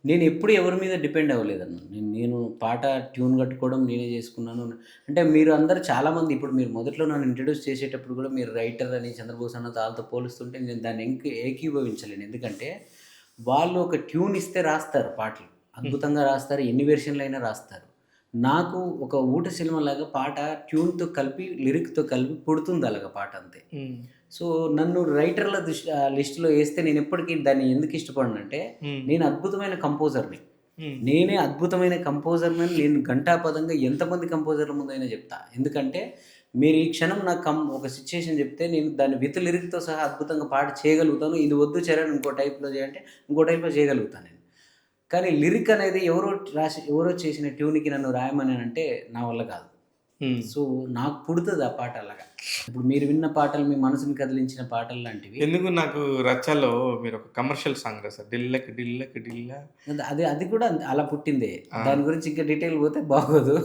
నేను ఎప్పుడు ఎవరి మీద డిపెండ్ అవ్వలేదన్న. నేను పాట ట్యూన్ కట్టుకోవడం నేనే చేసుకున్నాను. అంటే మీరు అందరూ చాలామంది ఇప్పుడు మీరు మొదట్లో నన్ను ఇంట్రొడ్యూస్ చేసేటప్పుడు కూడా మీరు రైటర్ అని 'చంద్రబోస్' అన్న వాళ్ళతో పోలుస్తుంటే నేను దాన్ని ఏకీభవించలేను. ఎందుకంటే వాళ్ళు ఒక ట్యూన్ ఇస్తే రాస్తారు పాటలు. హ్మ్. అద్భుతంగా రాస్తారు. ఎన్ని వెర్షన్‌లైనా రాస్తారు. నాకు ఒక ఊట సినిమాలాగా పాట ట్యూన్‌తో కలిపి, లిరిక్‌తో కలిపి పుడుతుంది అలాగా పాట అంతే. హ్మ్. సో, నన్ను రైటర్ల లిస్ట్‌లో ఏస్తే నేనెప్పటికి దాన్ని ఎందుకు ఇష్టపడనంటే, హ్మ్. నేను అద్భుతమైన కంపోజర్‌ని. హ్మ్. నేనే అద్భుతమైన కంపోజర్‌నని నేను ఘంటాపథంగా ఎంతమంది కంపోజర్‌ల ముందైనా జెప్తా. ఎందుకంటే, మీరు ఈ క్షణం నాకు ఒక సిట్యుయేషన్ జెప్తే, నేను దాన్ని విత్ లిరిక్‌తో సహా అద్భుతంగా పాట చేయగలుగుతాను. ఇది వద్దు చరణ్ ఇంకో టైప్‌లో చేయంటే, ఇంకో టైప్‌లో చేయగలుగుతా నేను. కానీ లిరిక్ అనేది ఎవరో చేసిన ట్యూన్‌కి నన్ను రాయమని నా వల్ల కాదు. హ్మ్. సో, నాకు పుడతది ఆ పాట అలాగా. ఇప్పుడు మీరు విన్న పాటలు మీ మనసుని కదిలించిన పాటలు లాంటివి. ఎందుకు నాకు 'రచ్చ'లో మీరొక కమర్షియల్ సాంగ్ రాసారు. 'డిల్లక్ డిల్లక్ డిల్లా' అది అది కూడా అలా పుట్టిందే. ఆ! దాని గురించి ఇంకా డీటెయిల్ పోతే బాగోదు.